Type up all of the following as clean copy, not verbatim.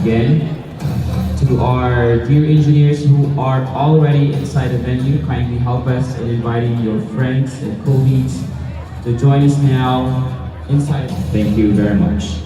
again. To our dear engineers who are already inside the venue, kindly help us in inviting your friends and colleagues to join us now inside. Thank you very much.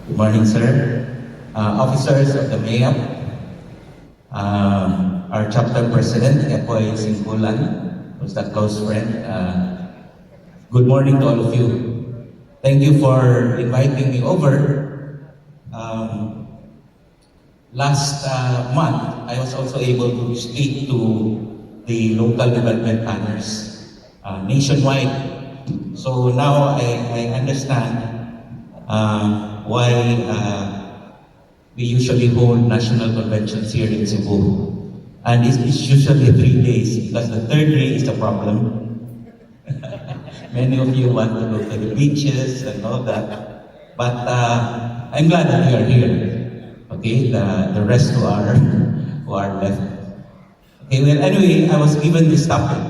Good morning, sir. Officers of the CMEAP, our chapter president, BOYSEN Philippines, who's a close friend. Good morning to all of you. Thank you for inviting me over. Last month, I was also able to speak to the local development planners nationwide. So now I understand why we usually hold national conventions here in Cebu. And it's usually 3 days because the third day is the problem. Many of you want to go to the beaches and all that. But I'm glad that you are here. Okay, the rest who are left. Okay, well anyway, I was given this topic,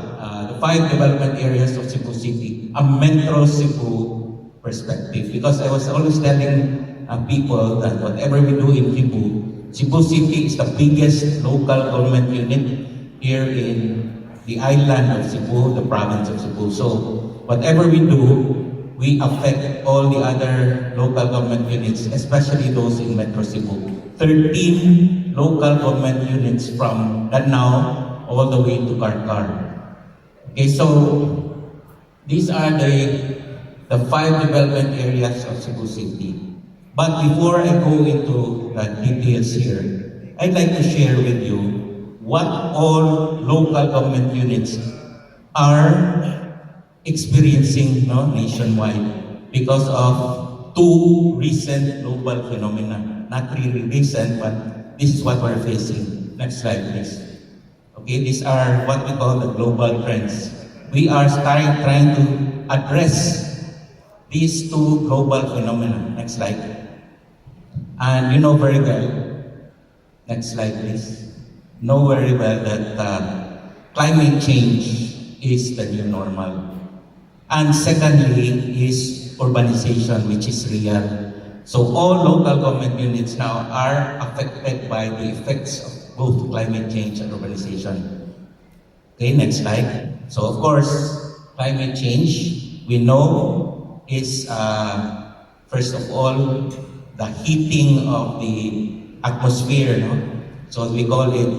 the 5 development areas of Cebu City, a Metro Cebu perspective, because I was always telling people that whatever we do in Cebu City is the biggest local government unit here in the island of Cebu, the province of Cebu. So whatever we do, we affect all the other local government units, especially those in Metro Cebu. 13 local government units from Danao all the way to Karkar. Okay, so these are the 5 development areas of Cebu City. But before I go into the details here, I'd like to share with you what all local government units are experiencing nationwide because of 2 recent global phenomena. Not really recent, but this is what we're facing. Next slide, please. Okay, these are what we call the global trends. We are trying to address these 2 global phenomena. Next slide. And you know very well, next slide please, know very well that climate change is the new normal. And secondly is urbanization, which is real. So all local government units now are affected by the effects of both climate change and urbanization. Okay, next slide. So of course, climate change, we know, is first of all the heating of the atmosphere, so we call it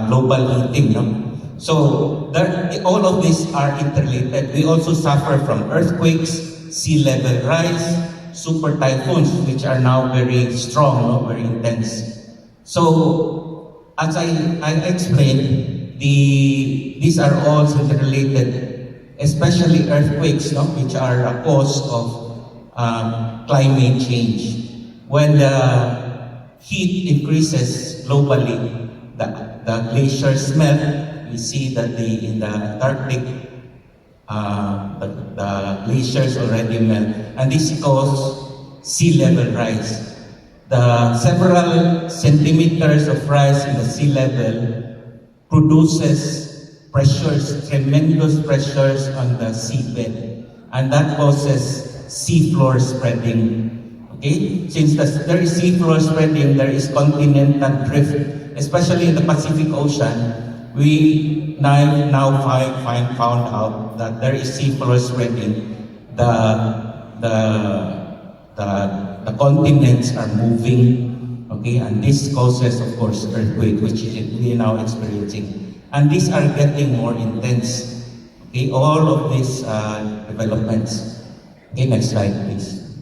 global heating. So all of these are interrelated. We also suffer from earthquakes, sea level rise, super typhoons, which are now very strong, very intense. So as I explained, these are all interrelated, especially earthquakes, which are a cause of climate change. When the heat increases globally, the glaciers melt. We see that in the Antarctic, the glaciers already melt, and this causes sea level rise. The several centimeters of rise in the sea level produces pressures, tremendous pressures on the seabed, and that causes seafloor spreading. Okay, since there is seafloor spreading, there is continental drift, especially in the Pacific Ocean. We now found out that there is seafloor spreading, the the the the continents are moving. Okay, and this causes, of course, earthquake, which we are now experiencing, and these are getting more intense. Okay, all of these developments. Okay, next slide, please.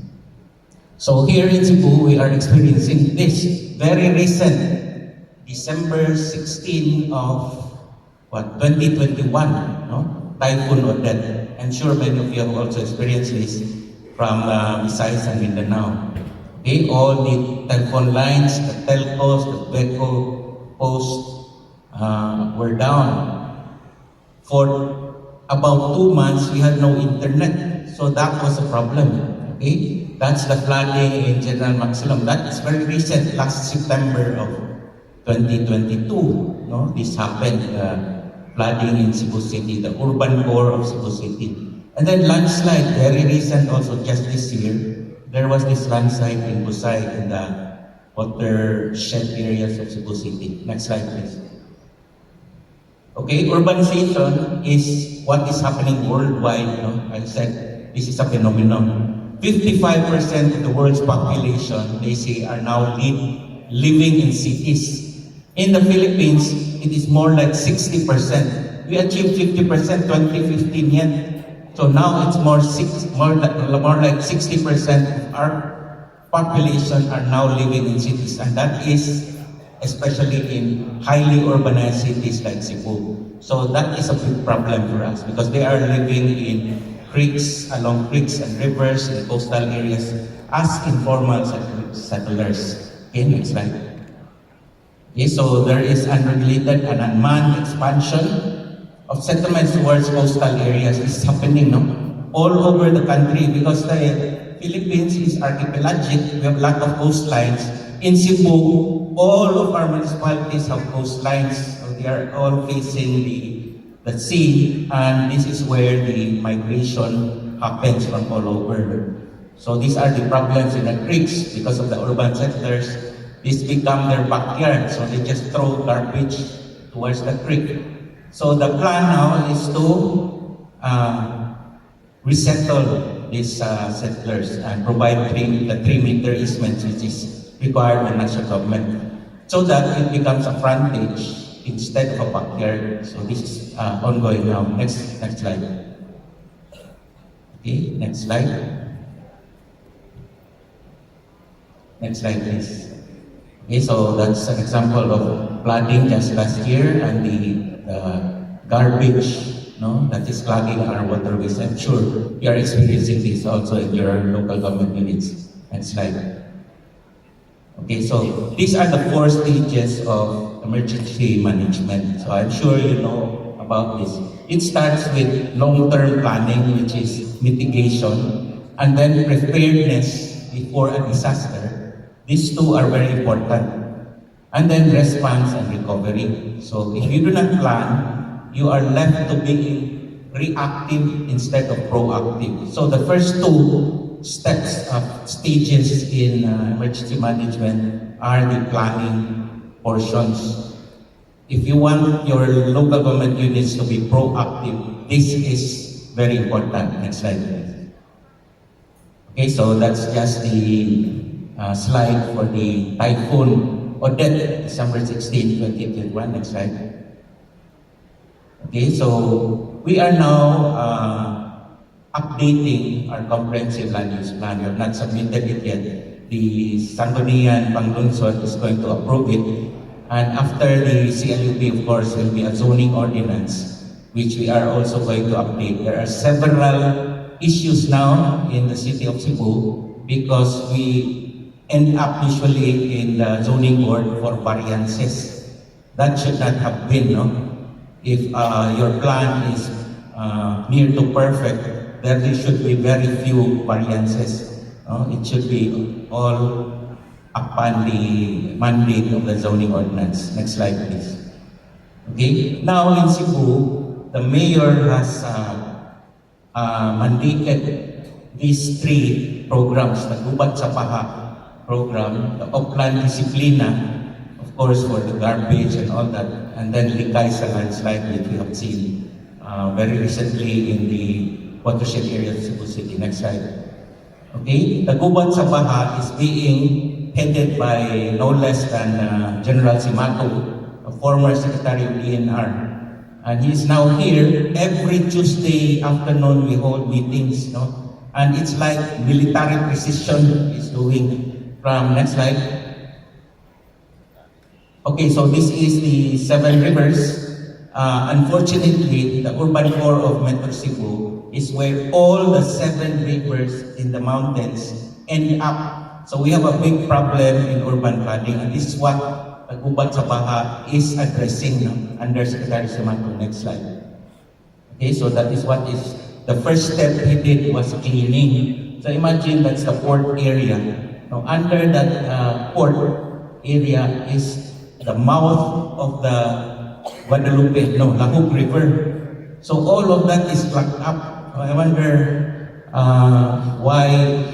So here in Cebu, we are experiencing this very recent, December 16 of 2021, no? Typhoon Odette. I'm sure many of you have also experienced this from Visayas and Mindanao. Okay, all the telephone lines, the telcos, the beco posts were down. For about 2 months, we had no internet. So that was a problem. Okay, that's the flooding in General Maximum. That's very recent, last September of 2022. No, this happened. Flooding in Cebu City, the urban core of Cebu City. And then landslide, very recent also, just this year. There was this landslide in Busay in the watershed areas of Cebu City. Next slide, please. Okay, urbanization is what is happening worldwide. No? I said this is a phenomenon. 55% of the world's population, they say, are now living in cities. In the Philippines, it is more like 60%. We achieved 50% 2015 yet. So now it's more like 60% of our population are now living in cities, and that is especially in highly urbanized cities like Cebu. So that is a big problem for us because they are living in creeks, along creeks and rivers, in coastal areas as informal settlers. Okay, next slide. Okay, so there is unregulated and unmanned expansion of settlements towards coastal areas. This is happening all over the country because the Philippines is archipelagic. We have a lot of coastlines. In Cebu, all of our municipalities have coastlines. So they are all facing the sea, and this is where the migration happens from all over. So these are the problems in the creeks because of the urban settlers. This become their backyard, so they just throw garbage towards the creek. So the plan now is to resettle these settlers and provide the 3-meter easements, which is required by the national government, so that it becomes a frontage instead of a backyard. So this is ongoing now. Next slide. Okay, next slide. Next slide, please. Okay, so that's an example of flooding just last year and the garbage that is clogging our waterways. I'm sure you are experiencing this also in your local government units. Next slide. Okay, so these are the 4 stages of emergency management. So I'm sure you know about this. It starts with long-term planning, which is mitigation, and then preparedness before a disaster. These 2 are very important. And then response and recovery. So if you do not plan, you are left to being reactive instead of proactive. So the first 2 stages in emergency management are the planning portions. If you want your local government units to be proactive, this is very important. Next slide, please. Okay, so that's just the slide for the Typhoon Odette, December 16, 2021. Next slide. Okay, so we are now updating our comprehensive land use plan. We have not submitted it yet. The Sangguniang Panglunsod is going to approve it. And after the CLUP, of course, will be a zoning ordinance, which we are also going to update. There are several issues now in the city of Cebu because we end up usually in the zoning board for variances. That should not have been, If your plan is near to perfect, there should be very few variances. It should be all upon the mandate of the zoning ordinance. Next slide, please. Okay, now in Cebu, the mayor has mandated these 3 programs, the Gubat sa Paha program, the Upland Disiplina, of course, for the garbage and all that, and then Likay sa landslide, which we have seen very recently in the watershed area of Cebu City. Next slide. Okay, the gubat sa baha is being headed by no less than General Simato, a former Secretary of DNR. And he's now here. Every Tuesday afternoon we hold meetings, no? And it's like military precision is doing. From next slide. Okay, so this is the 7 rivers. Unfortunately, the urban core of Metro Cebu is where all the 7 rivers in the mountains end up. So we have a big problem in urban flooding, and this is what the Gubat sa Baha is addressing, no? Under Secretary Simato. Next slide. Okay, so that is what is the first step he did was cleaning. So imagine that's the port area. Now, under that port area is the mouth of the Lahug River. So all of that is plugged up. I wonder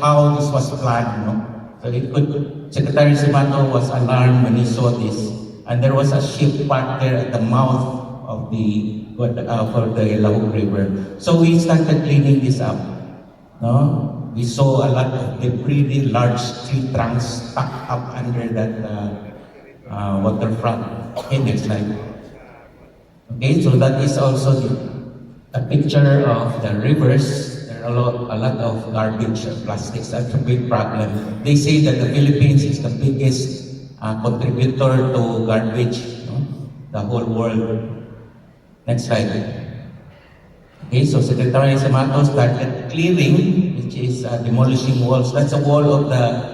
how this was planned. No? So Secretary Simato was alarmed when he saw this, and there was a ship parked there at the mouth of for the Lahug River. So we started cleaning this up. No? We saw a lot of debris, really large tree trunks stuck up under that waterfront. Okay, next slide. Okay, so that is also a picture of the rivers. There are a lot of garbage, plastics. That's a big problem. They say that the Philippines is the biggest contributor to garbage, no? The whole world. Next slide. Okay, so Secretary Simato started clearing, which is demolishing walls. That's a wall of the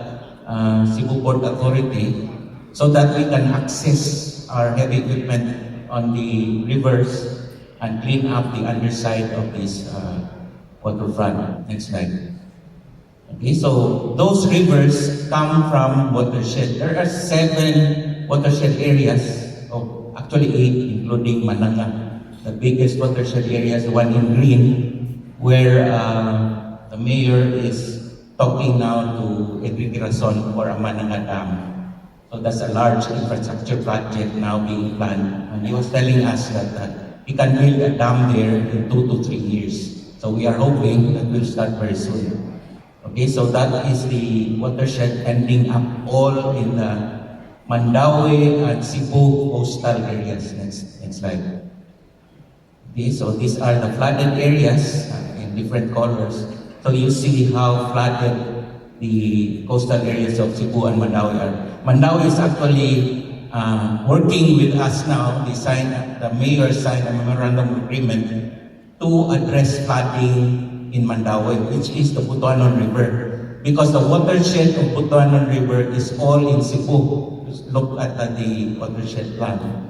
Cebu Port Authority, so that we can access our heavy equipment on the rivers and clean up the underside of this waterfront. Next slide. Okay, so those rivers come from watershed. There are 7 watershed areas, actually 8, including Mananga. The biggest watershed area is the one in green, where the mayor is talking now to Enrique Rason for a Mananga Dam. So that's a large infrastructure project now being planned. And he was telling us that he can build a dam there in 2 to 3 years. So we are hoping that will start very soon. Okay, so that is the watershed ending up all in the Mandaue and Cebu coastal areas. Next slide. Okay, so these are the flooded areas in different colors. So you see how flooded the coastal areas of Cebu and Mandaue are. Mandaue is actually working with us now. The mayor signed a memorandum of agreement to address flooding in Mandaue, which is the Butuanon River. Because the watershed of Butuanon River is all in Cebu. Just look at the watershed plan.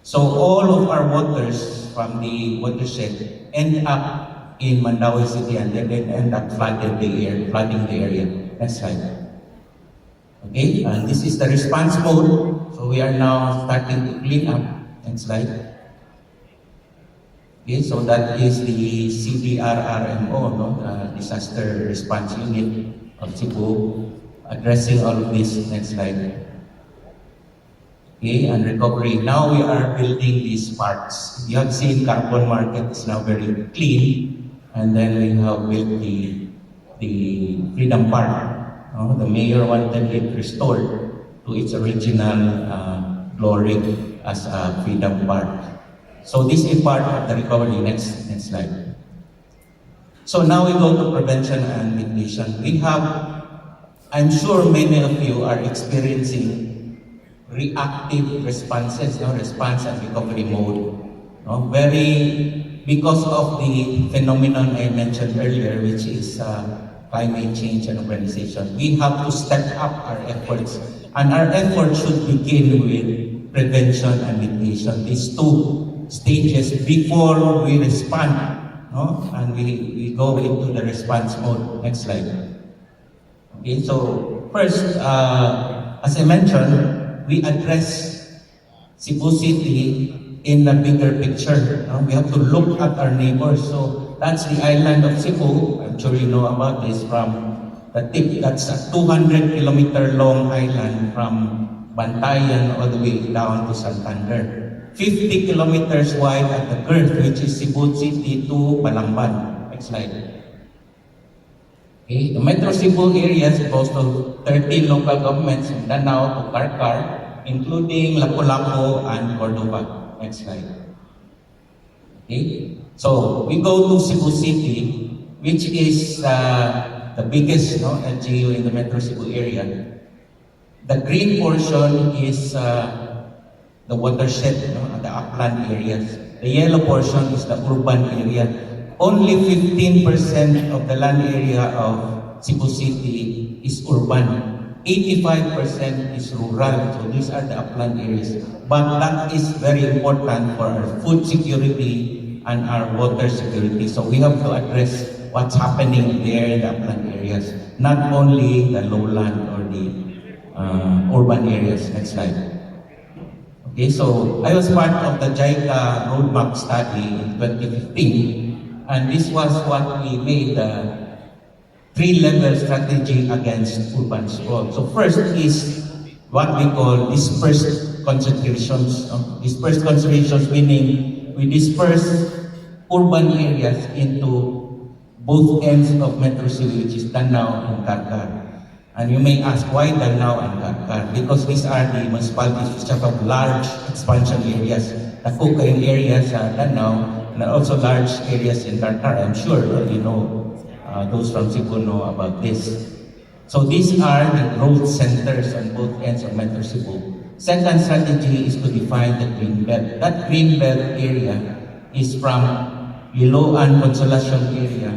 So all of our waters from the watershed end up in Mandaue City, and then end up flooding the area. Next slide. Okay, and this is the response mode. So we are now starting to clean up. Next slide. Okay, so that is the CDRRMO, Disaster Response Unit of Cebu, addressing all of this. Next slide. Okay, and recovery. Now we are building these parks. You have seen Carbon Market is now very clean, and then we have built the Freedom Park. The mayor wanted it restored to its original glory as a Freedom Park. So this is part of the recovery. Next slide. So now we go to prevention and mitigation. I'm sure many of you are experiencing reactive responses, response and recovery mode. Because of the phenomenon I mentioned earlier, which is climate change and urbanization, we have to step up our efforts. And our efforts should begin with prevention and mitigation, these 2 stages before we respond. And we go into the response mode. Next slide. Okay, so first, as I mentioned, we address Cebu City in the bigger picture. We have to look at our neighbors. So that's the island of Cebu. I'm sure you know about this from the tip. That's a 200-kilometer long island from Bantayan all the way down to Santander. 50 kilometers wide at the girth, which is Cebu City to Balamban. I Next slide. Okay, the Metro Cebu area is composed of 13 local governments from Danao to Karkar, including Lapu-Lapu and Cordova. Next slide. Okay, so we go to Cebu City, which is the biggest LGU in the Metro Cebu area. The green portion is the watershed, the upland areas. The yellow portion is the urban area. Only 15% of the land area of Cebu City is urban. 85% is rural. So these are the upland areas. But that is very important for our food security and our water security. So we have to address what's happening there in the upland areas, not only the lowland or the urban areas. Next slide. Okay, so I was part of the JICA roadmap study in 2015. And this was what we made the three-level strategy against urban sprawl. So first is what we call dispersed concentrations. Dispersed concentrations meaning we disperse urban areas into both ends of Metro Cebu, which is Danao and Karkar. And you may ask why Danao and Karkar? Because these are the municipalities which have large expansion areas. The cocaine areas are Danao, and also large areas in Karkar. I'm sure you know, those from Cebu know about this. So these are the growth centers on both ends of Metro Cebu. Second strategy is to define the green belt. That green belt area is from Liloan Consolacion area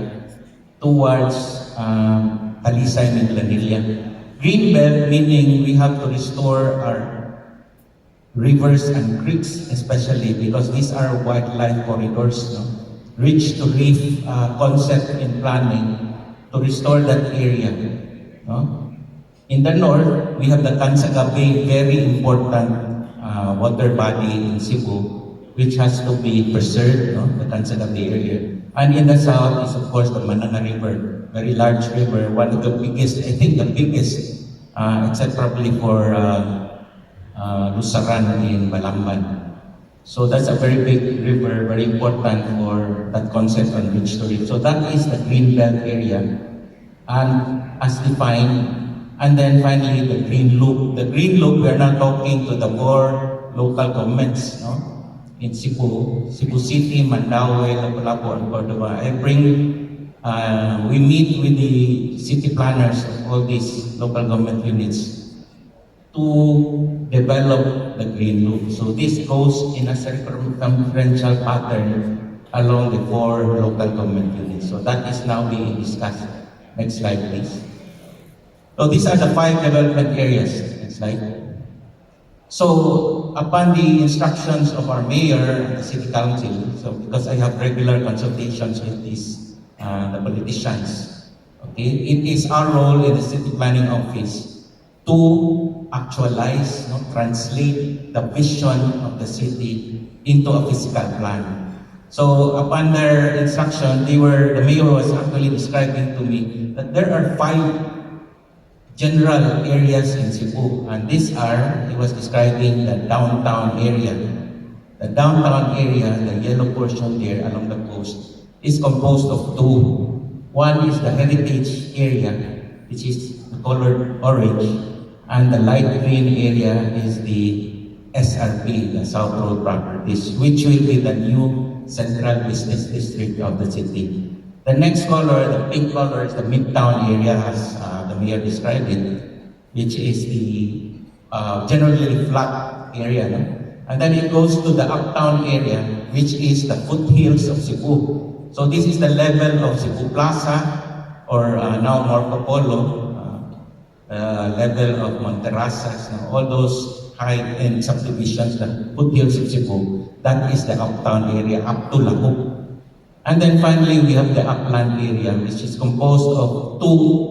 towards Talisay, Minglanilla. Green belt meaning we have to restore our rivers and creeks, especially because these are wildlife corridors, reach to reef concept in planning to restore that area. In the north, we have the Kansaga Bay, very important water body in Cebu, which has to be preserved, the Kansaga Bay area. And in the south is of course the Mananga River, very large river, one of the biggest, I think the biggest, except probably for Lusaran in Balamban. So that's a very big river, very important for that concept on reach to reef. So that is the green belt area, and as defined. And then finally the green loop. The green loop, we are now talking to the more local governments, in Cebu City, Mandaue, Lapu-Lapu, and Cordova. We meet with the city planners of all these local government units to develop the green loop. So this goes in a circumferential pattern along the 4 local government units. So that is now being discussed. Next slide, please. So these are the 5 development areas. Next slide. So upon the instructions of our mayor and the city council, so because I have regular consultations with these the politicians, okay, it is our role in the city planning office to actualize, translate the vision of the city into a physical plan. So upon their instruction, the mayor was actually describing to me that there are 5 general areas in Cebu, and these are, he was describing the downtown area. The downtown area, the yellow portion there along the coast, is composed of 2. One is the heritage area, which is the colored orange, and the light green area is the SRP, the South Road Properties, which will be the new central business district of the city. The next color, the pink color, is the midtown area, as the mayor described it, which is the generally flat area. And then it goes to the uptown area, which is the foothills of Cebu. So this is the level of Cebu Plaza, or now Marco Polo, level of Monterrasas, all those high-end subdivisions, the foothills of Cebu. That is the uptown area up to Lahuk. And then finally, we have the upland area, which is composed of 2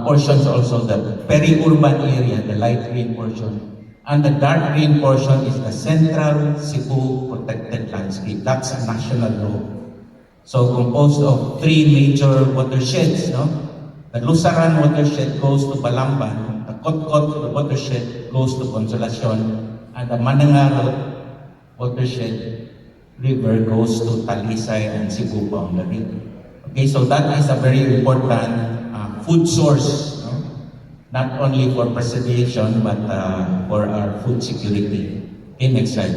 portions also, the peri-urban area, the light green portion, and the dark green portion is the central Cebu protected landscape. That's a national law. So composed of 3 major watersheds. The Lusaran watershed goes to Balamban, the Kotkot watershed goes to Consolacion, and the Mananga watershed river goes to Talisay and Cebu boundary. Okay, so that is a very important food source, no? Not only for preservation but for our food security. Okay, next slide.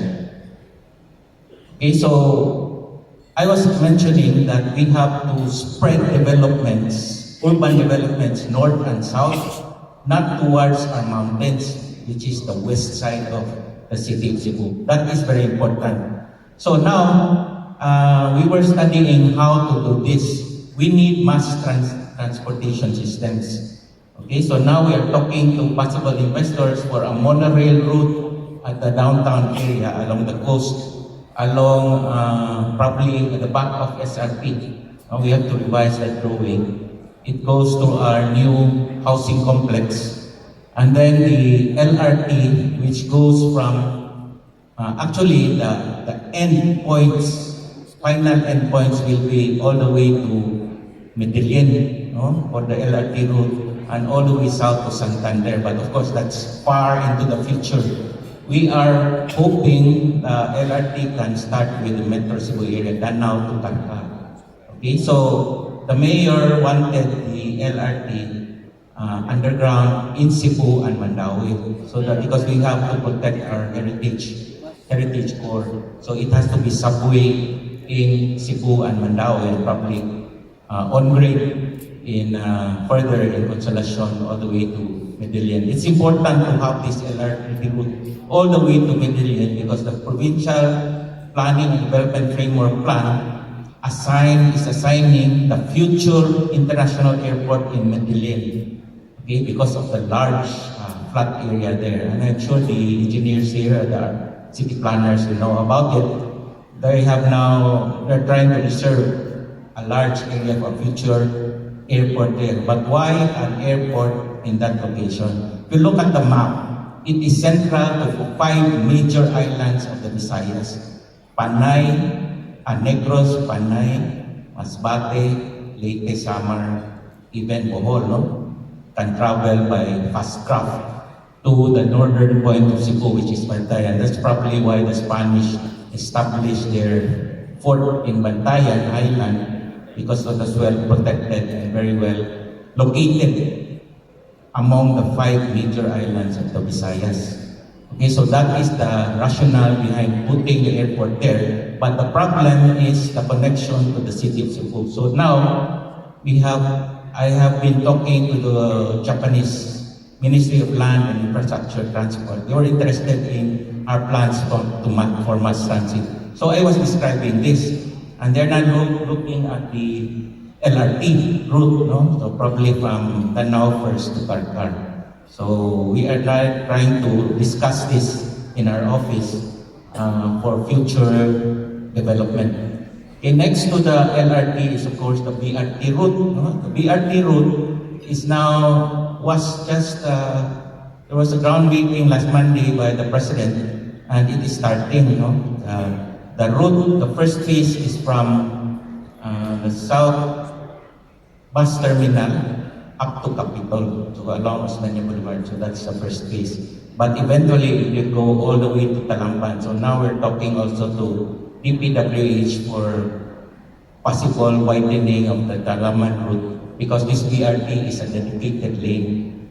Okay, so I was mentioning that we have to spread developments, urban developments, north and south, not towards our mountains, which is the west side of the city of Cebu. That is very important. So now, we were studying how to do this. We need mass transportation systems. Okay, so now we are talking to possible investors for a monorail route at the downtown area along the coast, along probably at the back of SRP. We have to revise that drawing. It goes to our new housing complex. And then the LRT, which goes from, actually the end points, final end points will be all the way to Medellin, no? For the LRT route, and all the way south to Santander. But of course, that's far into the future. We are hoping the LRT can start with the Metro Cebu area, then now to Tarca. Okay, so the mayor wanted the LRT underground in Cebu and Mandaue, so that because we have to protect our heritage core, so it has to be subway in Cebu and Mandaue, and probably on grade in further in Consolacion all the way to Medellin. It's important to have this LRT route all the way to Medellin because the provincial planning and development framework plan is assigning the future international airport in Medellin. Okay, because of the large flat area there, and I'm sure the engineers here, the city planners, will know about it. They're trying to reserve a large area for future airport there. But why an airport in that location? If you look at the map, it is central to 5 major islands of the Visayas: Panay, Negros, Panay, Masbate, Leyte, Samar, even Bohol, no? Can travel by fast craft to the northern point of Cebu, which is Bantayan. That's probably why the Spanish established their fort in Bantayan Island, because it was well protected and very well located among the 5 major islands of the Visayas. Okay, so that is the rationale behind putting the airport there. But the problem is the connection to the city of Cebu. So now I have been talking to the Japanese Ministry of Land and Infrastructure Transport. They were interested in our plans for mass transit. So I was describing this, and they're now looking at the LRT route, no? So probably from Danao first to Karkar. So we are trying to discuss this in our office for future development. Okay, next to the LRT is of course the BRT route. No? The BRT route is there was a groundbreaking last Monday by the President, and it is starting. No? The route, the first phase is from the South Bus Terminal up to Capitol, so along Osmeña Boulevard. So that's the first phase. But eventually it will go all the way to Talamban. So now we're talking also to DPWH for possible widening of the Talamban route, because this BRT is a dedicated lane.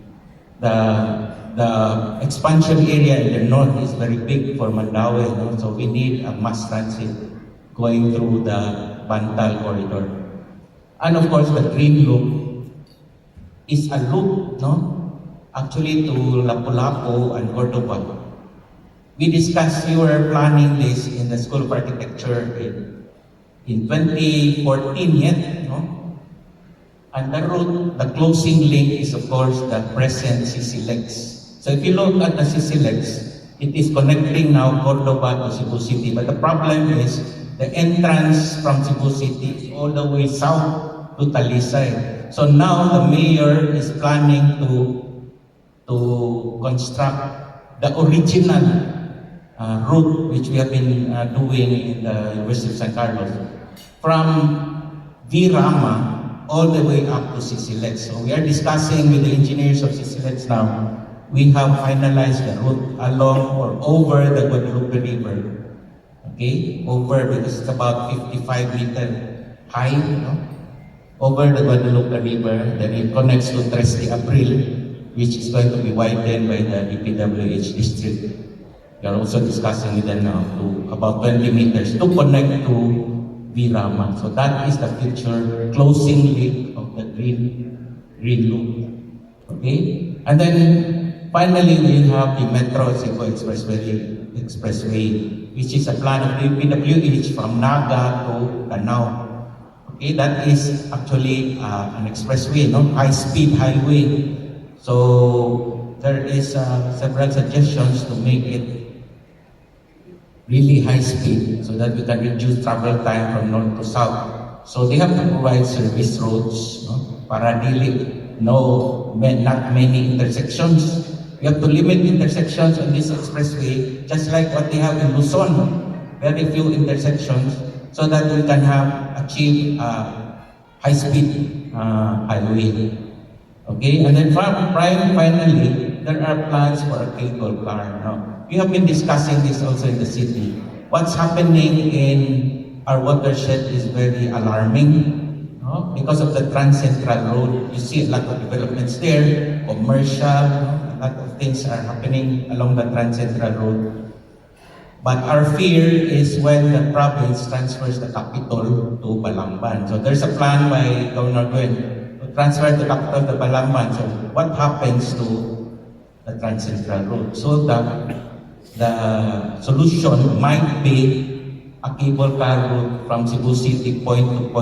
The expansion area in the north is very big for Mandaue, no? So we need a mass transit going through the Bantal corridor. And of course, the green loop is a loop, no? Actually to Lapu-Lapu and Cordoba. We discussed, we were planning this in the School of Architecture in 2014 yet, no? And the route, the closing link is of course the present CCLEX. So if you look at the CCLEX, it is connecting now Cordoba to Cebu City. But the problem is the entrance from Cebu City is all the way south to Talisay. So now the mayor is planning to construct the original route which we have been doing in the University of San Carlos from Virama all the way up to CCLEX. So we are discussing with the engineers of CCLEX now. We have finalized the route along or over the Guadalupe River. Okay, over, because it's about 55-meter high, no? over the Guadalupe River, then it connects to Tres de Abril, which is going to be widened by the DPWH district. We are also discussing with them now to about 20 meters to connect to Virama. So that is the future closing link of the green loop. Okay? And then finally we have the Metro Cebu Expressway, which is a plan of DPWH from Naga to Danao. Okay, that is actually an expressway, no, high-speed highway. So there is several suggestions to make it really high speed so that we can reduce travel time from north to south. So they have to provide service roads, no, para not many intersections. We have to limit intersections on this expressway, just like what they have in Luzon, very few intersections, so that we can achieve high-speed highway. Okay, and then finally, there are plans for a cable car. Now, we have been discussing this also in the city. What's happening in our watershed is very alarming. No? Because of the Trans Central Road, you see a lot of developments there, commercial, a lot of things are happening along the Trans Central Road. But our fear is when the province transfers the capital to Balamban. So there's a plan by Governor Gwen to transfer the capital to Balamban. So what happens to the Trans Central Road? So the solution might be a cable car route from Cebu City point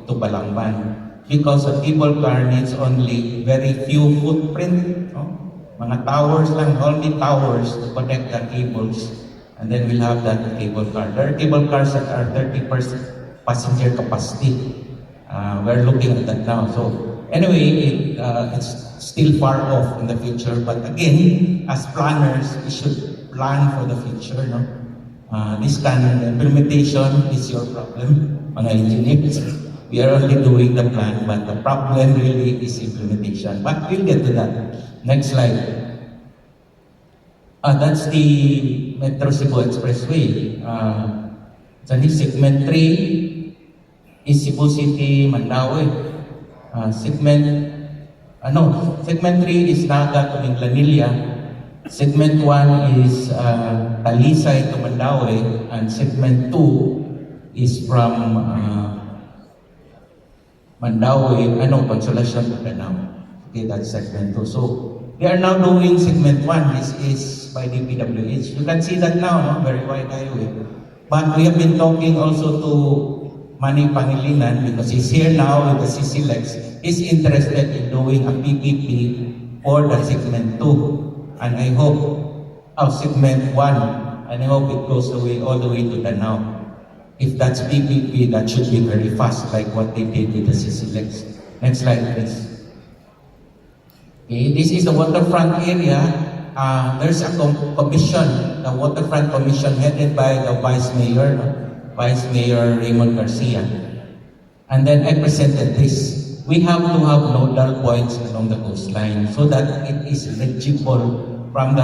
to Balamban. Because a cable car needs only very few footprint, no? Mga towers lang, only towers to connect the cables. And then we'll have that cable car. There are cable cars that are 30% passenger capacity. We're looking at that now. So anyway, it's still far off in the future. But again, as planners, we should plan for the future. No? This kind of implementation is your problem, mga engineers. We are only doing the plan, but the problem really is implementation. But we'll get to that. Next slide. That's the Metro Cebu Expressway. Segment 3 is Cebu City, Mandaue. Segment 3 is Naga to Minglanilla. Segment 1 is Talisay to Mandaue. And segment 2 is from Mandaue, Consolacion to Danao. Okay, that's segment 2. So, we are now doing segment 1. This is by DPWH. You can see that now, no? Very wide highway. But we have been talking also to Manny Pangilinan because he's here now with the CCLEX. He's interested in doing a PPP for the segment 2. And I hope, segment 1, and I hope it goes all the way to Danao. If that's PPP, that should be very fast, like what they did with the CCLEX. Next slide, please. Okay, this is the waterfront area. There's a commission, the Waterfront Commission headed by the Vice Mayor Raymond Garcia. And then I presented this. We have to have nodal points along the coastline so that it is legible from the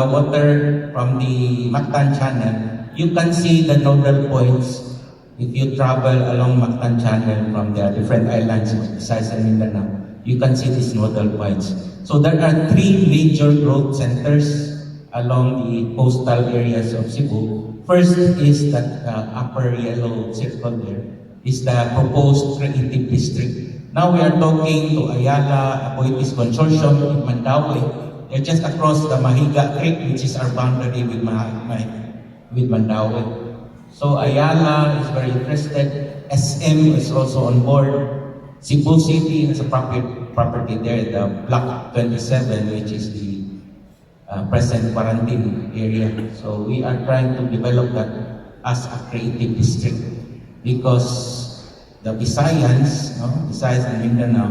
Mactan Channel. You can see the nodal points if you travel along Mactan Channel from the different islands besides Mindanao. You can see these nodal points. So there are 3 major growth centers along the coastal areas of Cebu. First is that upper yellow circle there, is the proposed creative district. Now we are talking to Ayala Aboitiz Consortium in Mandaue. They're just across the Mahiga Creek, which is our boundary with Mandaue. So Ayala is very interested. SM is also on board. Cebu City has a property there, the Block 27, which is the present quarantine area. So we are trying to develop that as a creative district because the Visayans and Mindanao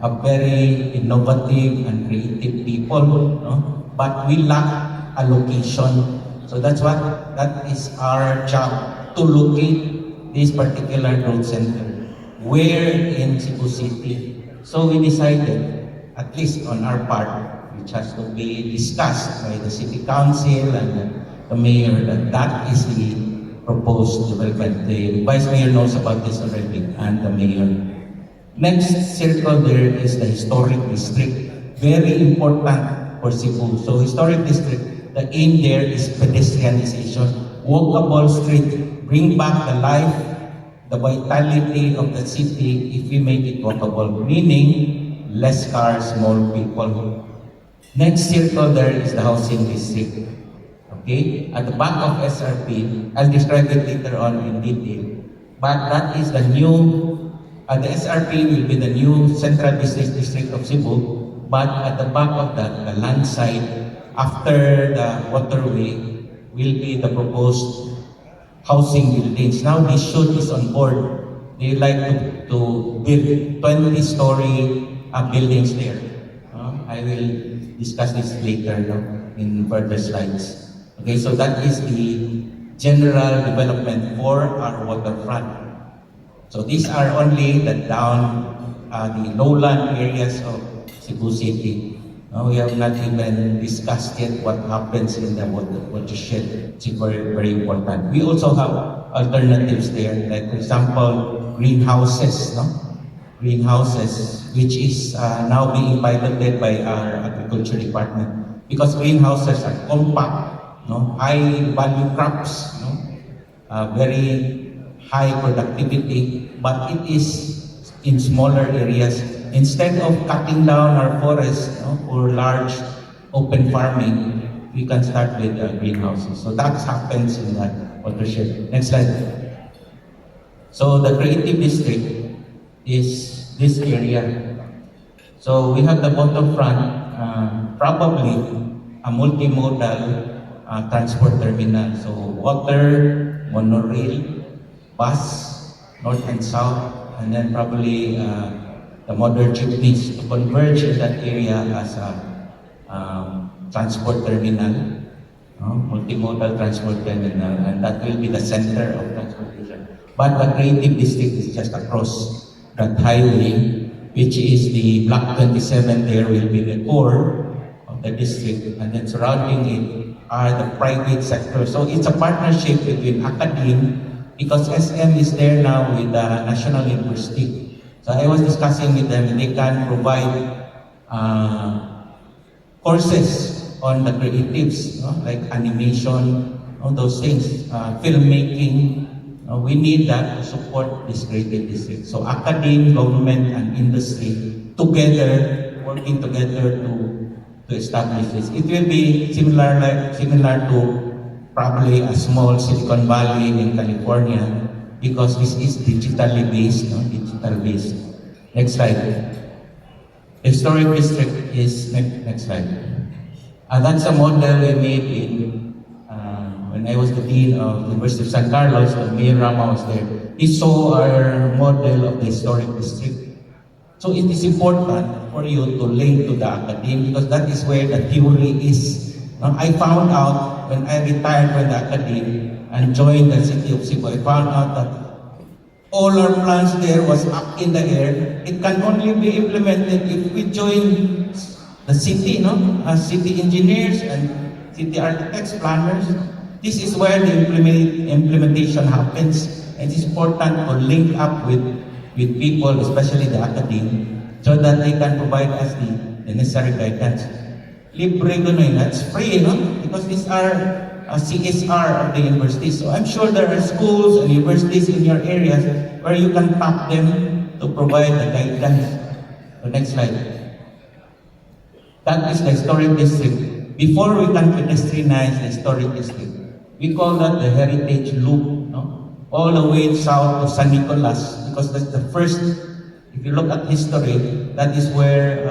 are very innovative and creative people, but we lack a location. So that is our job, to locate this particular growth center. Where in Cebu City? So we decided, at least on our part, which has to be discussed by the City Council and the Mayor, that is the proposed development. The Vice Mayor knows about this already, and the Mayor. Next circle there is the historic district. Very important for Cebu. So historic district, the aim there is pedestrianization, walkable street, bring back the life, the vitality of the city if we make it walkable, meaning less cars, more people. Next circle there is the housing district. Okay? At the back of SRP, I'll describe it later on in detail. But that is the new, the SRP will be the new Central Business District of Cebu. But at the back of that, the land side, after the waterway, will be the proposed housing buildings. Now this shoot is on board. They like to build 20-story buildings there. I will discuss this later in further slides. Okay, so that is the general development for our waterfront. So these are only the the lowland areas of Cebu City. We have not even discussed yet what happens in the watershed. It's very, very important. We also have alternatives there, like for example, greenhouses, greenhouses, which is now being piloted by our agriculture department, because greenhouses are compact, high value crops, very high productivity, but it is in smaller areas. Instead of cutting down our forests for large open farming, we can start with greenhouses. So that happens in that watershed. Next slide. So the creative district is this area. So we have the waterfront, probably a multimodal transport terminal. So water, monorail, bus, north and south, and then probably the modern jeepneys to converge in that area as a transport terminal, multimodal transport terminal, and that will be the center of transportation. But the creative district is just across that highway, which is the Block 27. There will be the core of the district, and then surrounding it are the private sector. So it's a partnership between academe, because SM is there now with the National University. So I was discussing with them, they can provide courses on the creatives, like animation, all those things, filmmaking. We need that to support this creative district. So academe, government, and industry together, working together to establish this. It will be similar to probably a small Silicon Valley in California, because this is digitally based, digital based. Next slide. The historic district is, next slide. That's a model we made when I was the Dean of the University of San Carlos, when Mayor Rama was there. He saw our model of the historic district. So it is important for you to link to the academe, because that is where the theory is. I found out when I retired from the academe and joined the city of Cebu, I found out that all our plans there was up in the air. It can only be implemented if we join the city, as city engineers and city architects, planners. This is where the implementation happens. It is important to link up with people, especially the academe, so that they can provide us the necessary guidance. Libre that's free, because these are CSR of the university. So I'm sure there are schools and universities in your areas where you can tap them to provide the guidance. The next slide. That is the historic district. Before we can pedestrianize the historic district, we call that the heritage loop, all the way south to San Nicolas, because that's the first. If you look at history, that is where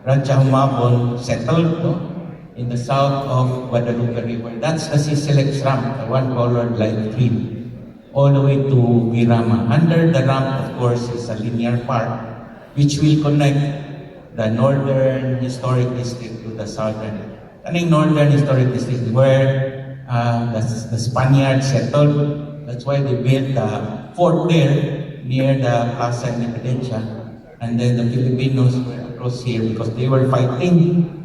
Raja Humabon settled, in the south of Guadalupe River. That's the Sisilek ramp, the one colored light green, all the way to Virama. Under the ramp, of course, is a linear park, which will connect the northern historic district to the southern. And in northern historic district, where the Spaniards settled. That's why they built the fort there, near the Plaza Independencia. And then the Filipinos were across here because they were fighting.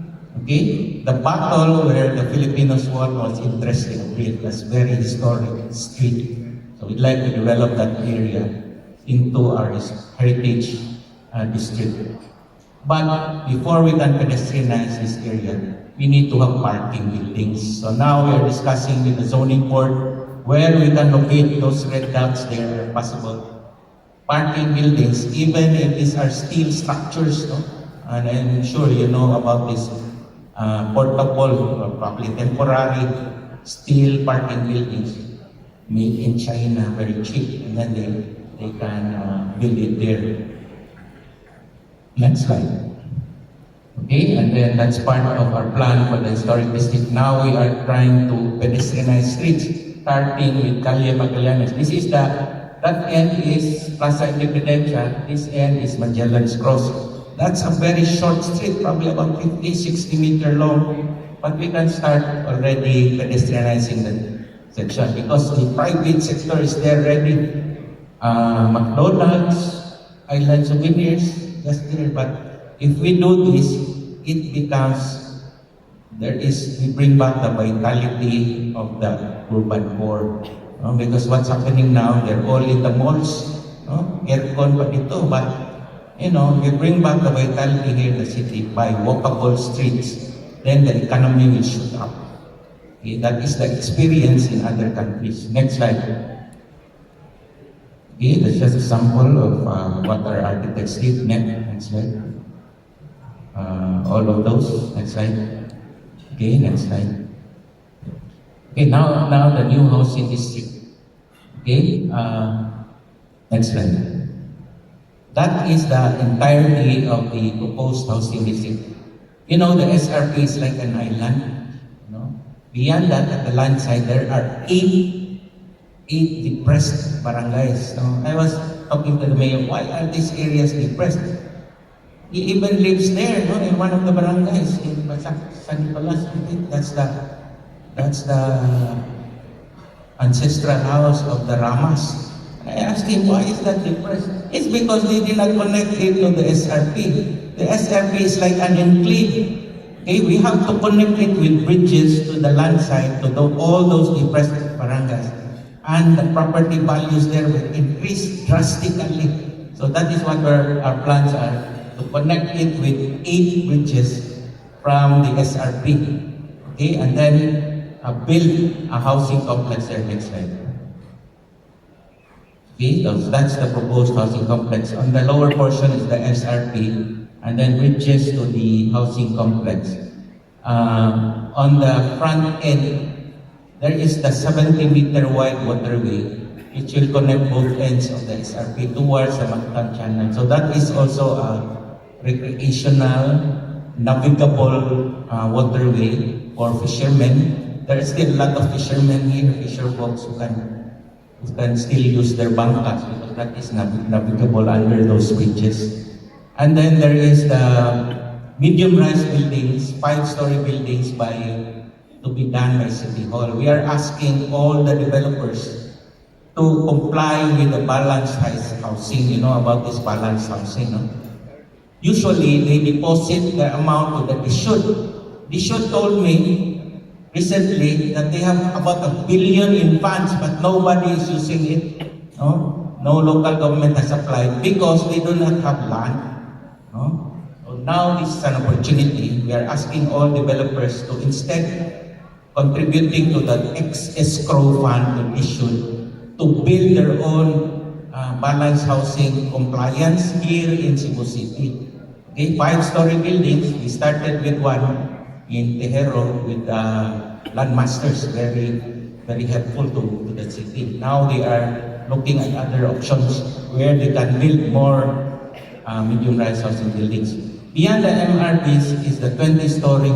Okay? The battle where the Filipinos won was interesting. That's very historic street. So we'd like to develop that area into our heritage district. But before we can pedestrianize this area, we need to have parking buildings. So now we are discussing with the zoning board where we can locate those red dots there, possible parking buildings, even if these are steel structures. No? And I'm sure you know about this portable or probably temporary steel parking buildings made in China, very cheap, and then they can build it there. Next slide. Okay, and then that's part of our plan for the historic district. Now we are trying to pedestrianize streets, starting with Calle Magallanes. That end is Plaza Independencia, this end is Magellan's Cross. That's a very short street, probably about 50, 60 meter long, but we can start already pedestrianizing the section because the private sector is there ready. McDonald's, Island Souvenirs, just there. But if we do this, it becomes, we bring back the vitality of the urban core. Because what's happening now, they're all in the malls, aircon pa dito, but we bring back the vitality here in the city by walkable streets, then the economy will shoot up. Okay, that is the experience in other countries. Next slide. Okay, that's just a sample of what our architects did. Next slide. All of those. Next slide. Okay, next slide. Okay, now the new housing district. Okay, next slide. That is the entirety of the proposed housing district. The SRP is like an island. Beyond that, at the land side, there are eight depressed barangays. I was talking to the mayor, why are these areas depressed? He even lives there, in one of the barangays in San Nicolas. That's the ancestral house of the Ramas. I asked him, why is that depressed? It's because they did not connect it to the SRP. The SRP is like an enclave. Okay, we have to connect it with bridges to the land side, to all those depressed barangays. And the property values there will increase drastically. So that is what our plans are, to connect it with 8 bridges from the SRP. Okay, and then build a housing complex there. Next slide. Okay, that's the proposed housing complex. On the lower portion is the SRP, and then bridges to the housing complex. On the front end, there is the 70-meter wide waterway, which will connect both ends of the SRP towards the Mactan Channel. So that is also a recreational, navigable waterway for fishermen. There are still a lot of fishermen here, fisher folks who can still use their bangkas because that is navigable under those bridges. And then there is the medium-rise buildings, 5-story buildings to be done by City Hall. We are asking all the developers to comply with the balanced housing. You know about this balanced housing, no? Usually, they deposit the amount that they should. They should told me recently that they have about $1 billion in funds, but nobody is using it. No local government has applied because they do not have land. So now this is an opportunity. We are asking all developers to, instead contributing to the escrow fund to issue, to build their own balanced housing compliance here in Cebu City. Okay, 5-story buildings. We started with one in Tejero with landmasters, very, very helpful to the city. Now they are looking at other options where they can build more medium-rise housing buildings. Beyond the MRBs is the 20-story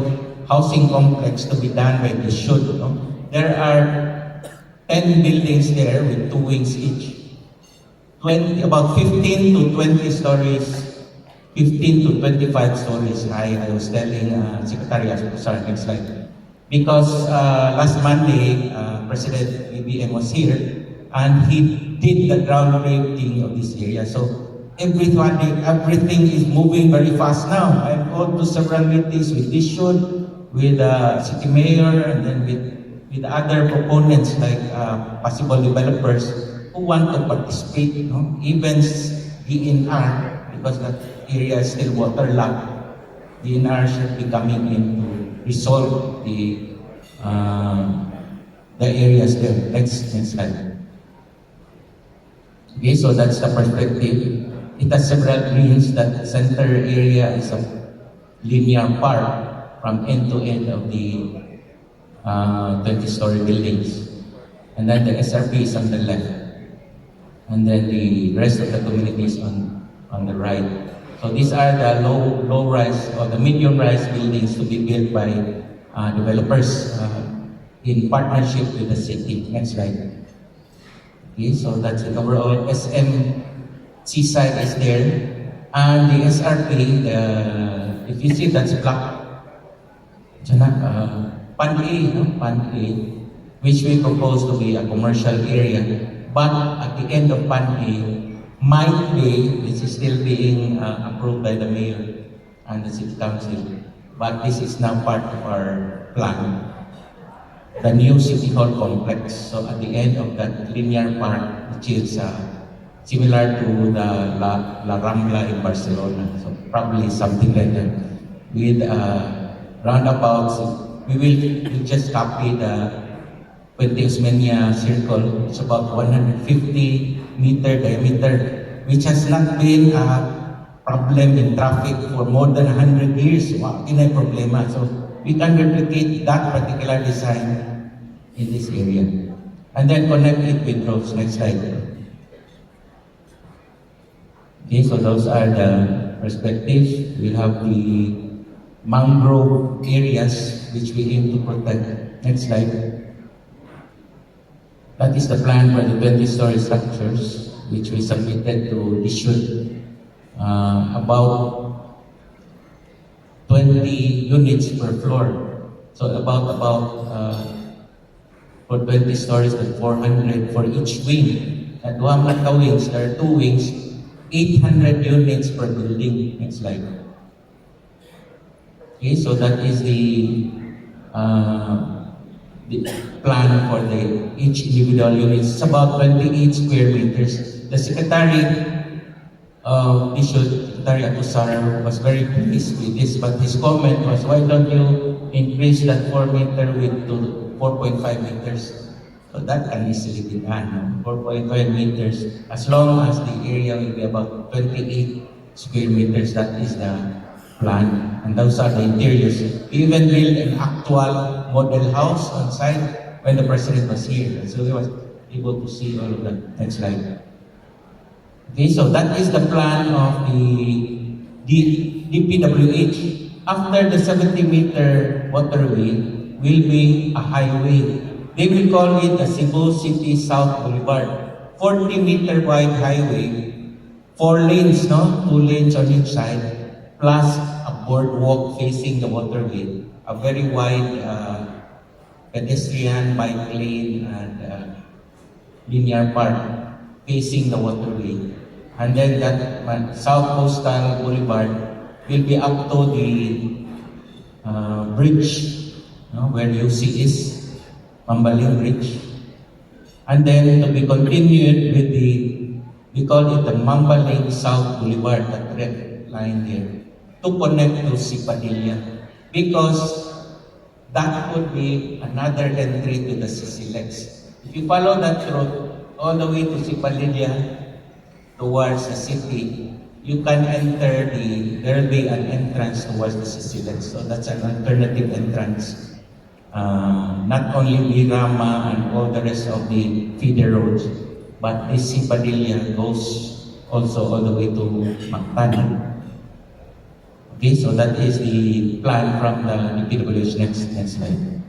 housing complex to be done by the SHUD. There are 10 buildings there with 2 wings each. About 15 to 20 stories, 15 to 25 stories high. I was telling Secretary, sorry, next slide. Because last Monday, President BBM was here and he did the groundbreaking of this area. So everything is moving very fast now. I've gone to several meetings with this SHUD, with city mayor, and then with other proponents like possible developers who want to participate. Even DNR, because that area is still waterlogged. DNR should be coming in to resolve the areas there. Next slide. Okay, so that's the perspective. It has several greens. That center area is a linear park from end to end of the 20-story buildings. And then the SRP is on the left. And then the rest of the community is on the right. So these are the low-rise or the medium-rise buildings to be built by developers in partnership with the city. Next slide. Okay, so that's it overall. SM Seaside is there. And the SRP, if you see that's black, Pan A, which we propose to be a commercial area. But at the end of Pan A, might be, this is still being approved by the mayor and the city council. But this is now part of our plan. The new City Hall complex. So at the end of that linear park, which is similar to the La Rambla in Barcelona. So probably something like that. With roundabouts, we will just copy the Puente Osmeña circle. It's about 150-meter diameter, which has not been a problem in traffic for more than 100 years. Wow, kinay problema. So we can replicate that particular design in this area. And then connect it with roads. Next slide. Okay, so those are the perspectives. We'll have the mangrove areas which we aim to protect. Next slide. That is the plan for the 20-story structures which we submitted to issue about 20 units per floor. So about for 20 stories, the 400 for each wing. At Duhamaka wings, there are 2 wings, 800 units per building. Next slide. Okay, so that is the plan for each individual unit. It's about 28 square meters. The Secretary of Issue, Secretary Atusar, was very pleased with this, but his comment was, why don't you increase that 4 meter width to 4.5 meters? So that can easily be done, no? 4.5 meters, as long as the area will be about 28 square meters. That is the plan, and those are the interiors. We even built an actual model house on site when the president was here, so he was able to see all of that. Next slide. Okay, so that is the plan of the DPWH. After the 70-meter waterway will be a highway. They will call it the Cebu City South Boulevard. 40-meter wide highway, 4 lanes, no? 2 lanes on each side, plus a boardwalk facing the waterway. A very wide pedestrian, bike lane, and linear park facing the waterway. And then that South Coastal Boulevard will be up to the bridge, where UC is, Mambaling Bridge. And then to be continued with we call it the Mambaling South Boulevard, that red line there, to connect to Sipadilla. Because that would be another entry to the CCLEX. If you follow that road all the way to Sipadilla towards the city, you can enter there will be an entrance towards the CCLEX. So that's an alternative entrance. Not only Mirama and all the rest of the feeder roads, but this Sipadilla goes also all the way to Mactan. Okay, so that is the plan from the DPWH. Next slide.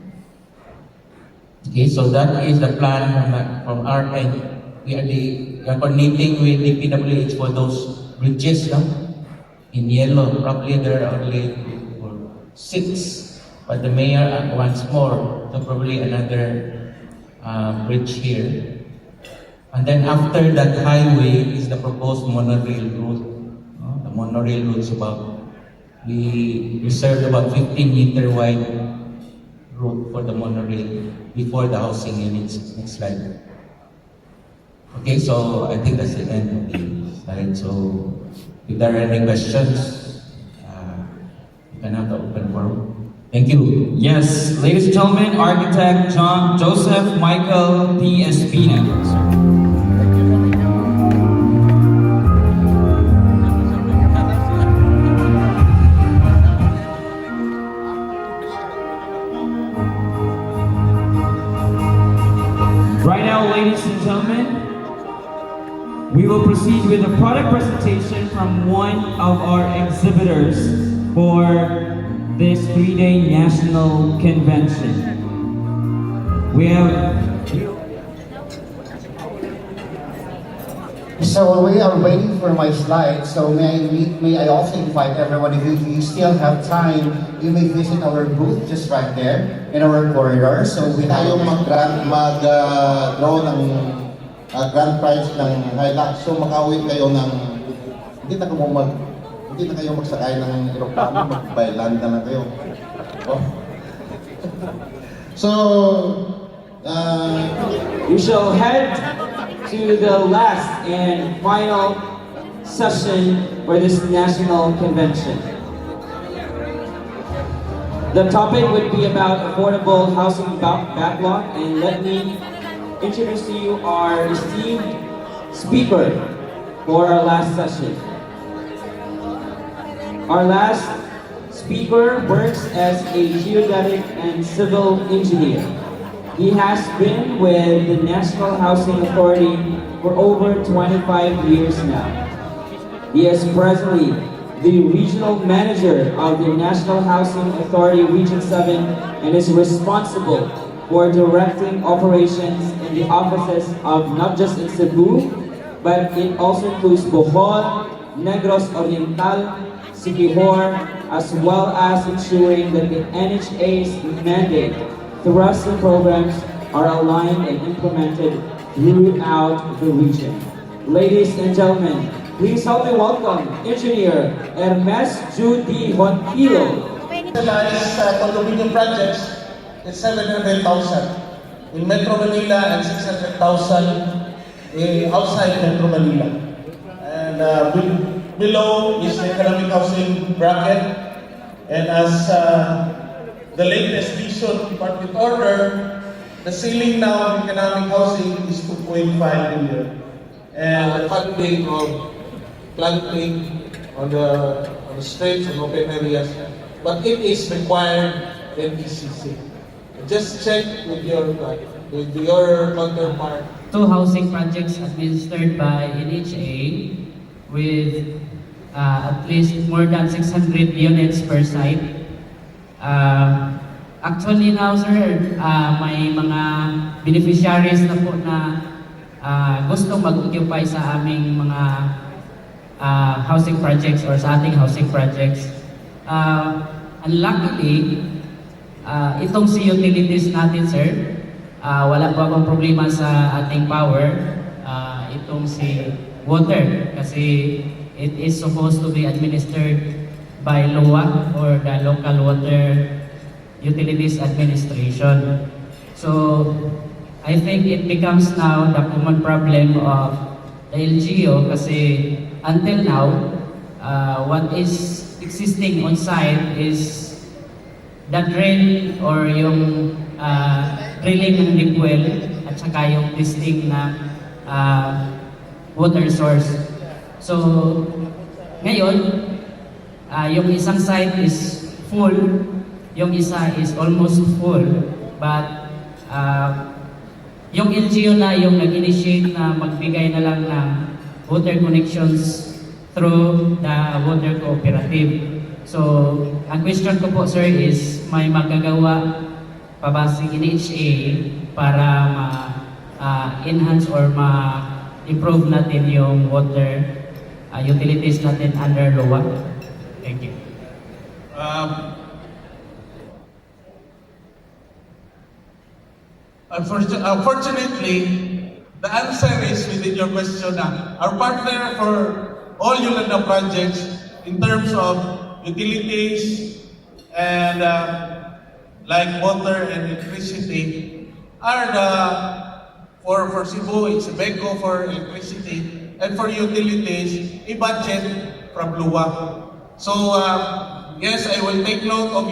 Okay, so that is the plan from our end. We are coordinating with DPWH for those bridges, no? In yellow. Probably there are only 6, but the mayor wants more, so probably another bridge here. And then after that highway is the proposed monorail route. The monorail route is we reserved about 15-meter wide route for the monorail before the housing units. Next slide. Okay, so I think that's the end of the slide. So if there are any questions, you can have the open forum. Thank you. Yes, ladies and gentlemen, architect Joseph Michael P. Espina. Right now, ladies and gentlemen, we will proceed with a product presentation from one of our exhibitors for this 3-day national convention. We have... So we are waiting for my slides. So may I also invite everyone, if you still have time, you may visit our booth just right there in our corridor. So we Tayong mag-draw ng grand prize ng Hilux. So makauwi kayo ng hindi na kayo magsakay ng eroplano, mag-byland na lang kayo. Oh. So We shall head to the last and final session for this national convention. The topic would be about affordable housing backlog, and let me introduce to you our esteemed speaker for our last session. Our last speaker works as a geodetic and civil engineer. He has been with the National Housing Authority for over 25 years now. He is presently the regional manager of the National Housing Authority Region 7 and is responsible for directing operations in the offices of not just in Cebu, but it also includes Bohol, Negros Oriental, Siquijor, as well as ensuring that the NHA's mandate, thrusts and programs are aligned and implemented throughout the region. Ladies and gentlemen, please help me welcome Engineer Hermes Judy Honquillo. condominium projects, it's 700,000 in Metro Manila and 600,000 outside Metro Manila. And below is the economic housing bracket. And as the latest vision department order, the ceiling now of economic housing is 2.5 billion. And funding of planting on the streets and open areas, but it is required NDCC. Just check with your counterpart. Two housing projects administered by NHA with at least more than 600 units per site. Actually now sir, may mga beneficiaries na po na gusto mag-occupy sa aming mga housing projects or sa ating housing projects. Unluckily, itong si utilities natin sir, wala po akong problema sa ating power. Itong si water kasi it is supposed to be administered by LOA or the Local Water Utilities Administration. So I think it becomes now the common problem of the LGU kasi until now, what is existing on site is the drain or yung drilling ng deep well at saka yung testing na water source. So ngayon, yung isang site is full, yung isa is almost full, but yung LGU na yung nag-initiate na magbigay na lang ng water connections through the water cooperative. So, ang question ko po sir is may magagawa pa ba si NHA para ma-enhance or ma-improve natin yung water utilities natin under LOA? Thank you. Unfortunately, the answer is within your question. Our partner for all Yolanda projects in terms of utilities and like water and electricity are for Cebu, it's Beco for electricity, and for utilities, i-budget from LUA. So yes, I will take note of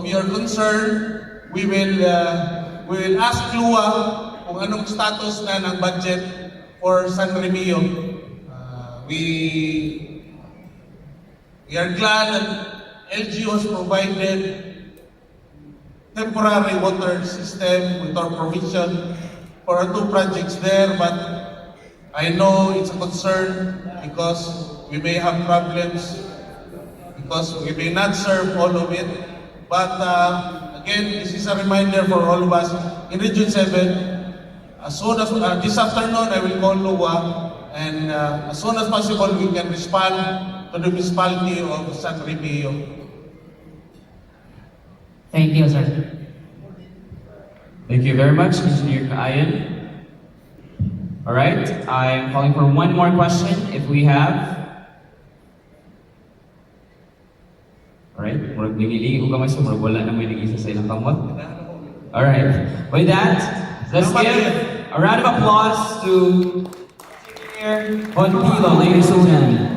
your concern. We will ask LUA kung anong status na ng budget for San Remio. We are glad that LGU has provided temporary water system with our provision for our 2 projects there, but I know it's a concern because we may have problems because we may not serve all of it. But again, this is a reminder for all of us in Region 7. As soon as this afternoon, I will call LUA, and as soon as possible, we can respond to the municipality of San Remio. Thank you, sir. Thank you very much, Engineer Kaayan. All right, I'm calling for one more question if we have. All right, murag nangiligi ko kamay sa murag wala na may nag-isa sa ilang kamot. All right, with that, let's give a round of applause to Engineer Bontilo, ladies and gentlemen.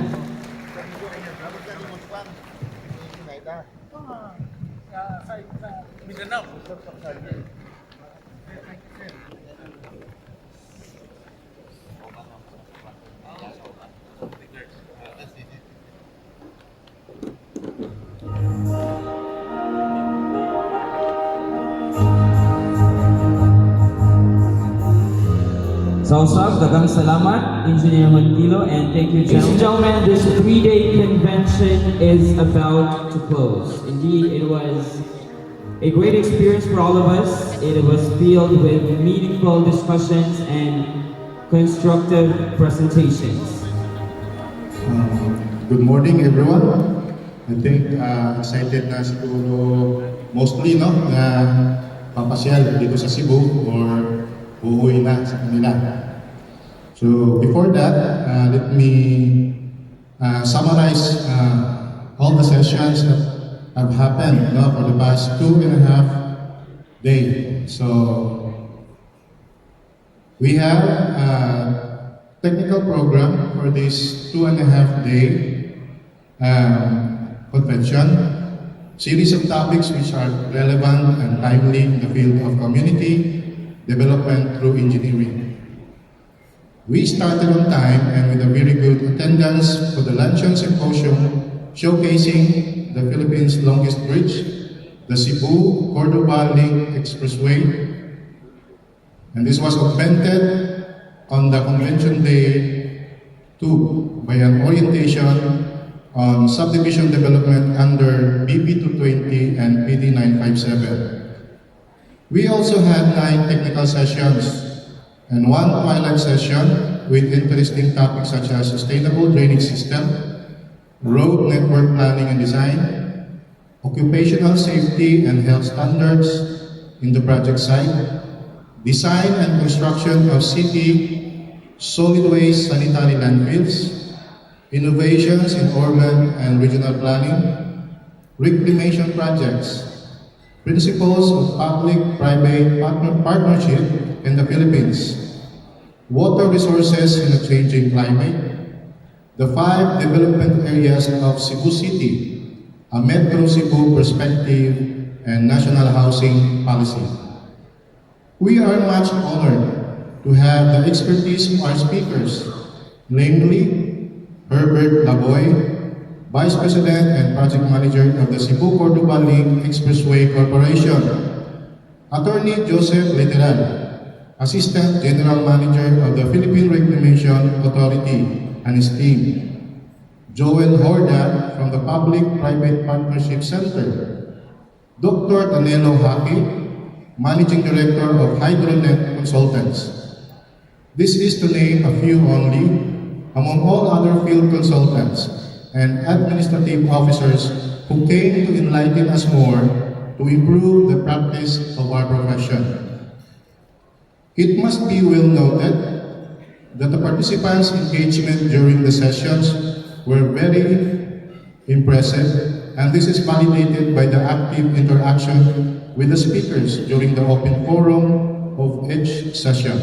So, dagang salamat, Engineer Montilo, and thank you, gentlemen. Ladies and gentlemen, this 3-day convention is about to close. Indeed, it was a great experience for all of us. It was filled with meaningful discussions and constructive presentations. Good morning, everyone. I think excited na siguro mostly na papasyal dito sa Cebu or uuwi na sa kanila. So before that, let me summarize all the sessions that have happened for the past 2.5 days. So we have a technical program for this 2.5-day convention, series of topics which are relevant and timely in the field of community development through engineering. We started on time and with a very good attendance for the luncheon symposium showcasing the Philippines' longest bridge, the Cebu-Cordoba Link Expressway. And this was augmented on the convention day 2 by an orientation on subdivision development under BP 220 and PD 957. We also had 9 technical sessions and 1 pilot session with interesting topics such as sustainable drainage system, road network planning and design, occupational safety and health standards in the project site, design and construction of city solid waste sanitary landfills, innovations in urban and regional planning, reclamation projects, principles of public-private partnership in the Philippines, water resources in a changing climate, the 5 development areas of Cebu City, a Metro Cebu perspective, and national housing policy. We are much honored to have the expertise of our speakers, namely Herbert Laboy, Vice President and Project Manager of the Cebu-Cordoba Link Expressway Corporation, Attorney Joseph Literal, Assistant General Manager of the Philippine Reclamation Authority and his team, Joel Horda from the Public-Private Partnership Center, Dr. Danilo Haki, Managing Director of HydroNet Consultants. This is to name a few only among all other field consultants and administrative officers who came to enlighten us more to improve the practice of our profession. It must be well noted that the participants' engagement during the sessions were very impressive, and this is validated by the active interaction with the speakers during the open forum of each session.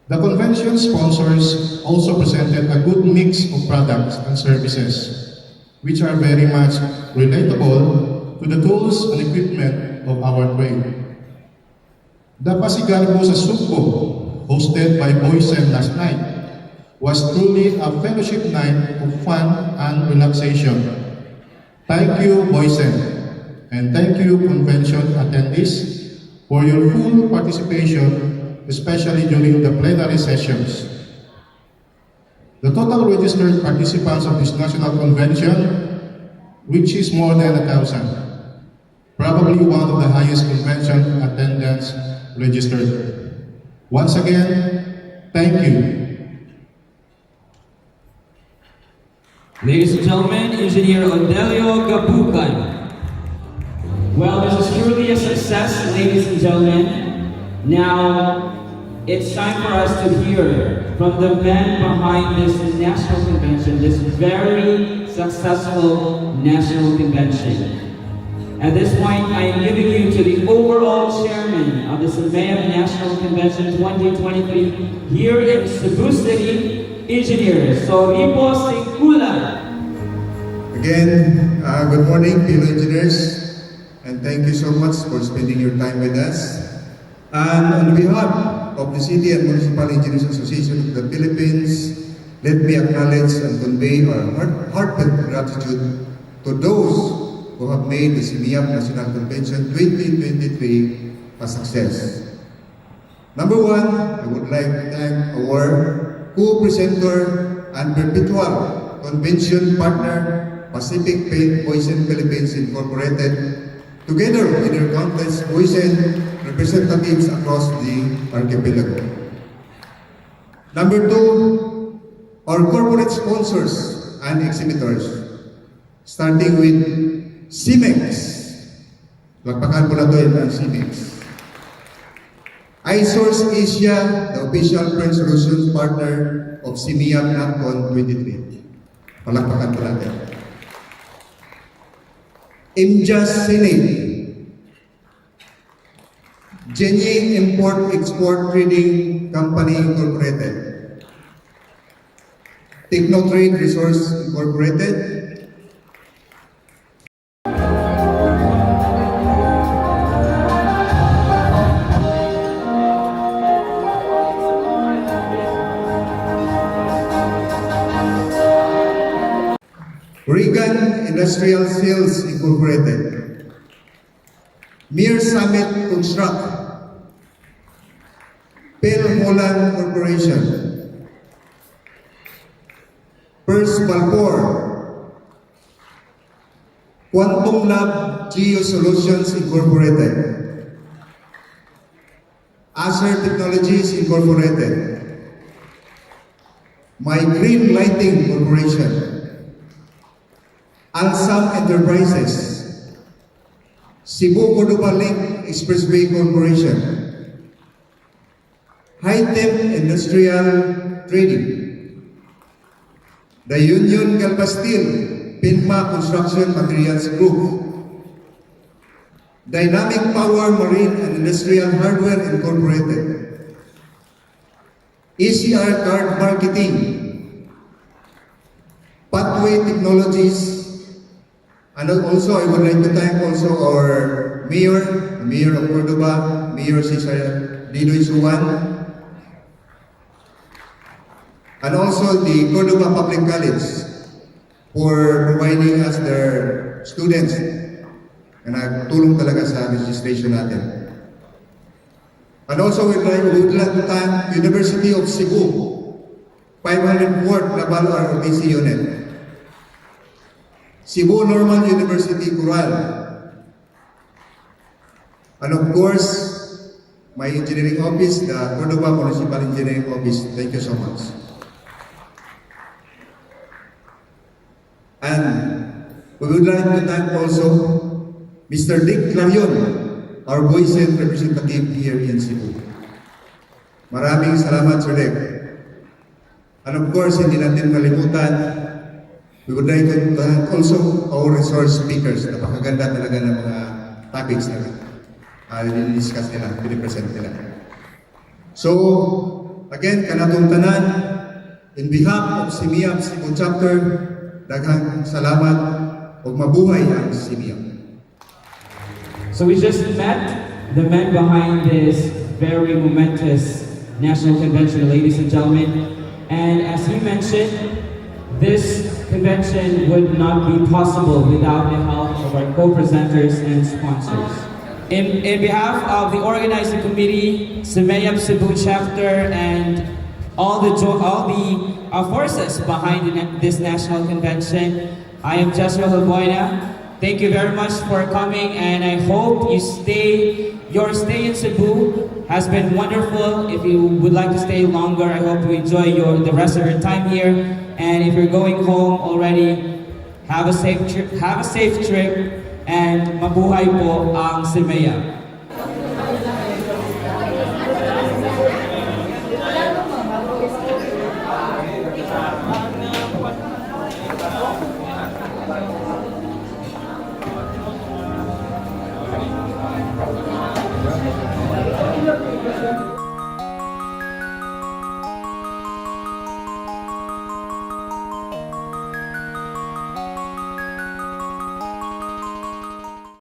The convention sponsors also presented a good mix of products and services, which are very much relatable to the tools and equipment of our trade. The Pasigarbo sa Sugbo, hosted by BOYSEN last night, was truly a fellowship night of fun and relaxation. Thank you, BOYSEN, and thank you, convention attendees, for your full participation, especially during the plenary sessions. The total registered participants of this national convention, which is more than 1,000, probably one of the highest convention attendance registered. Once again, thank you. Ladies and gentlemen, Engineer Odelio Gabucan. Well, this is truly a success, ladies and gentlemen. Now, it's time for us to hear from the men behind this national convention, this very successful national convention. At this point, I am giving you to the overall chairman of the CMEAP National Convention 2023 here in Cebu City, Engineer Soripo Singkula. Again, good morning, fellow engineers, and thank you so much for spending your time with us. And on behalf of the City and Municipal Engineers Association of the Philippines, let me acknowledge and convey our heartfelt gratitude to those who have made the CMEAP National Convention 2023 a success. Number one, I would like to thank our co-presenter and perpetual convention partner, Pacific BOYSEN Philippines Incorporated, together with their countless BOYSEN representatives across the archipelago. Number two, our corporate sponsors and exhibitors, starting with CMEX. Lagpakan po na ito yung CMEX. iSource Asia, the official French solutions partner of CMEAP Nat Con 23. Palakpakan po natin. MJAS Senate, Genuine Import-Export Trading Company Incorporated, Technotrade Resource Incorporated, Regan Industrial Sales Incorporated, Mir Summit Construct, Pel Holland Corporation, First Balfour, Quantum Lab Geo Solutions Incorporated, Acer Technologies Incorporated, My Green Lighting Corporation, Alsam Enterprises, Cebu Cordova Link Expressway Corporation, High-Temp Industrial Trading, the Union Galbasteel Pinma Construction Materials Group, Dynamic Power Marine and Industrial Hardware Incorporated, ECR Card Marketing, Pathway Technologies, and also I would like to thank also our Mayor, the Mayor of Cordova, Mayor Cesar Didoy Suwan, and also the Cordova Public College for providing us their students na nagtulong talaga sa registration natin. And also we would like to thank University of Cebu, 504th Naval ROTC Unit, Cebu Normal University Coral, and of course, my engineering office, the Cordova Municipal Engineering Office. Thank you so much. And we would like to thank also Mr. Dick Clarion, our BOYSEN representative here in Cebu. Maraming salamat, Sir Dick. And of course, hindi natin malimutan, we would like to thank also our resource speakers. Napakaganda talaga ng mga topics na discuss nila, pinipresent nila. So, again, kanatong tanan, in behalf of CMEAP Cebu Chapter, daghang salamat ug mabuhay ang CMEAP. So we just met the men behind this very momentous national convention, ladies and gentlemen. And as he mentioned, this convention would not be possible without the help of our co-presenters and sponsors. In behalf of the organizing committee, CMEAP Cebu Chapter, and all the forces behind this national convention, I am Joshua Halboina. Thank you very much for coming, and I hope your stay in Cebu has been wonderful. If you would like to stay longer, I hope you enjoy the rest of your time here. And if you're going home already, have a safe trip, and mabuhay po ang CMEAP.